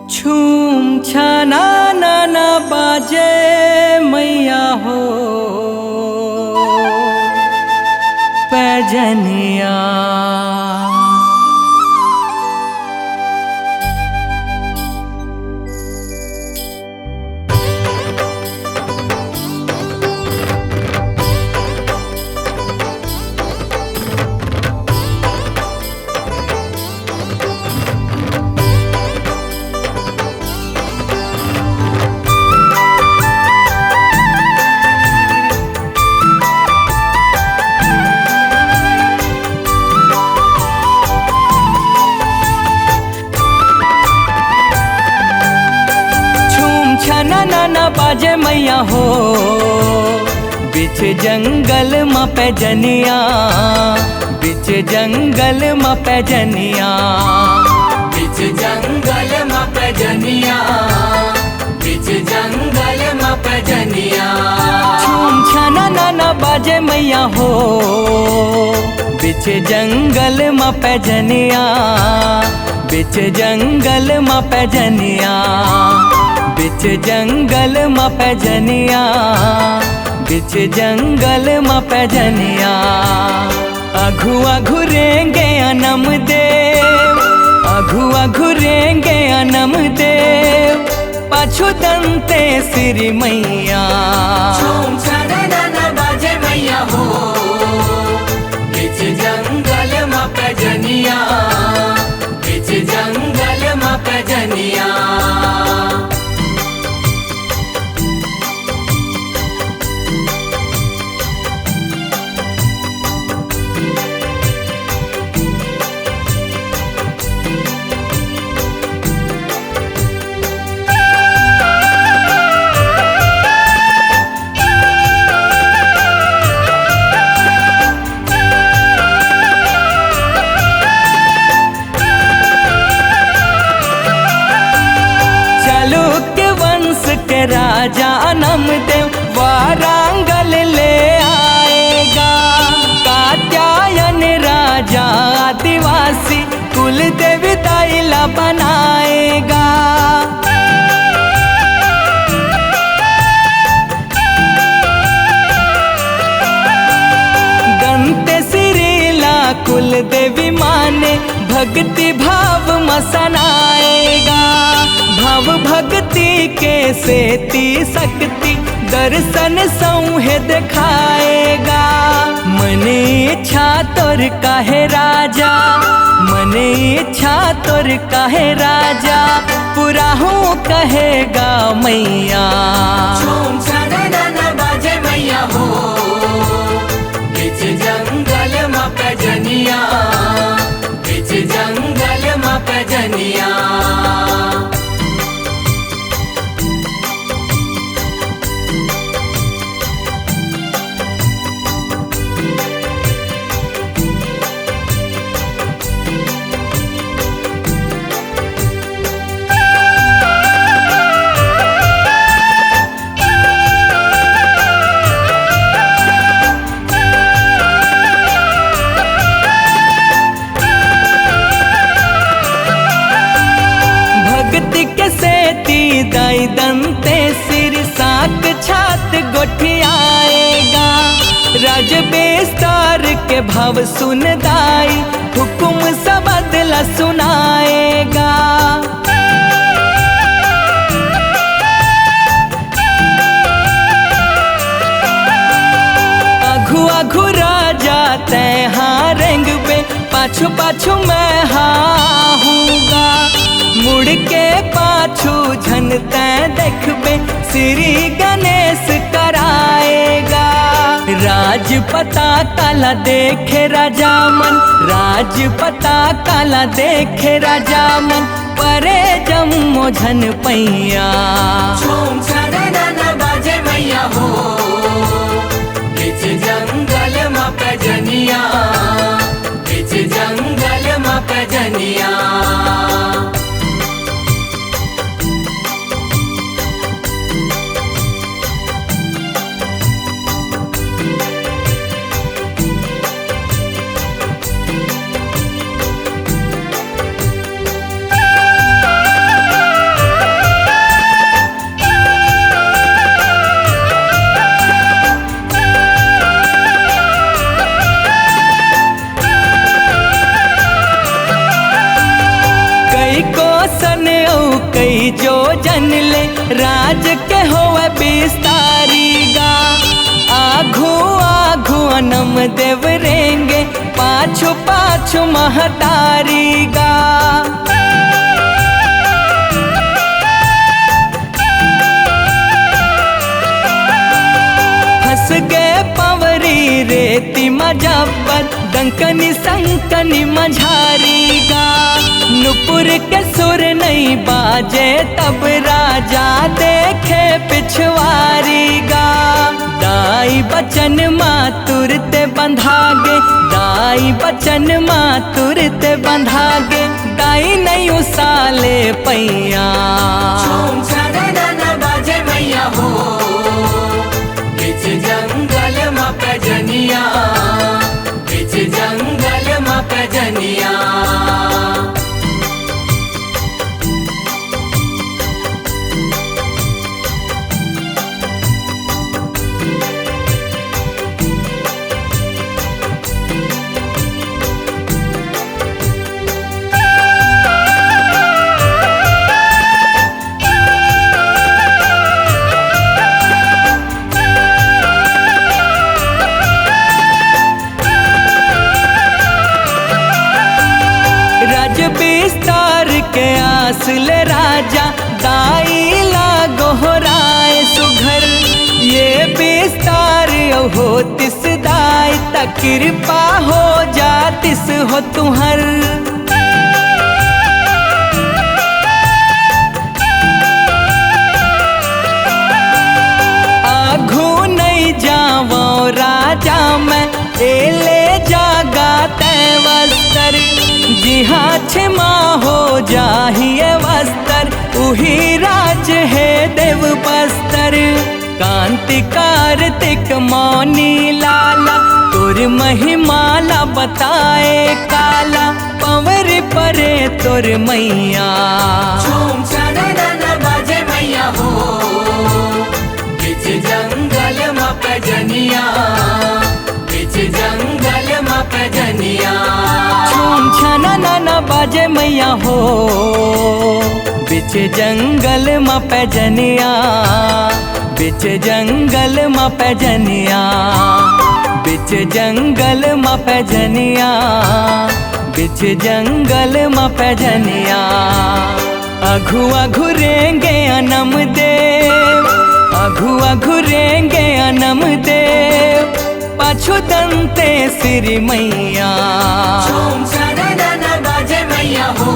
छूम छाना नाना बाजे मैया हो पैजनिया। नाना बाजे मैया हो बीच जंगल में पैजनिया, बीच जंगल में पैजनिया, बीच जंगल में पैजनिया, बीच जंगल में पैजनिया। छूम छाना नाना बाजे मैया हो बीच जंगल में पैजनिया, बीच जंगल में पैजनिया, बीच जंगल में पैजनिया, बीच जंगल में पैजनिया। अघु अघु रेंगे अनम देव, अघु अघु रेंगे अनम देव, पाछू दंते श्री मैया। छूम छाना नाना बाजे मैया हो बीच जंगल में पैजनिया, बीच जंगल में पैजनिया। राजा नमदेव वारांगल ले आएगा, कात्यायन राजा आदिवासी कुल देवी दैला बनाएगा। दंते सिरीला कुल देवी माने भक्ति भाव मसनाएगा। भाव भक्ति के सेती शक्ति दर्शन सौहे दिखाएगा। मन इच्छा तोर काहे राजा, मन इच्छा तोर काहे राजा, पूरा हूँ कहेगा मैया। छूम छाना नाना बाजे मैया हो बीच जंगल में पैजनिया, बीच जंगल में पैजनिया। दाई दंते सिर साक छात गोठियाएगा। राज बेस्तार के भाव सुन दाई हुकुम सब बदला सुनाएगा। अघु अघु राजा तय हाँ रेंग पे, पाछू पाछू मैं हाँ हूँगा। मुड़ के पाछू झन तय देखबे श्री गणेश कराएगा। राजपता काला देखे राजा मन, राजपता काला देखे राजा मन, परे जम्मो झन पैया। छूम छाना नाना बाजे मैया हो बीच जंगल में पैजनिया, बीच जंगल में पैजनिया। जो जन ले राज के होवे विस्तारी गा। आघू आघू अनम देव रेंगे पाछू पाछू महतारी गा। हंस गे पवरी रेती मजब्बत डंकनी संकनी मझारी गा। नुपुर के सुर नहीं बाजे तब राजा देखे पिछवारी गा। दाई बचन मातुर ते बंधागे, दाई बचन मातुर ते बंधागे, दाई नहीं उसाले पैया। झूम छननन बाजे मैया हो, बिच जंगल में पैजनिया, बिच जंगल में पैजनिया। विस्तार के आसल राजा दाई लागो राय सुघर। ये विस्तार हो तिस दाई त कृपा हो जातिस हो तुहर। आघू नहीं जावो राजा मैं एले जागा तय वस्तर। जिहाँ क्षमा हो जाहिए वस्तर, उही राज है देव बस्तर। कांति कार्तिक मौनी लाला तुर महिमाला बताए काला। पवर परे तुर मैया, झूम छननन बाजे मैया हो, बिच जंगल में पैजनिया, बिच जंगल में पैजनिया। झूम छननन बाजे मैया हो, बिच जंगल में पैजनिया, बिच जंगल में पैजनिया, बिच जंगल में पैजनिया, बिच जंगल में पैजनिया। अघु अघु रेंगे अनम देव, अघु अघु रेंगे अनम देव, पाछू दंते श्री मैया। झूम छननन बाजे मैया हो,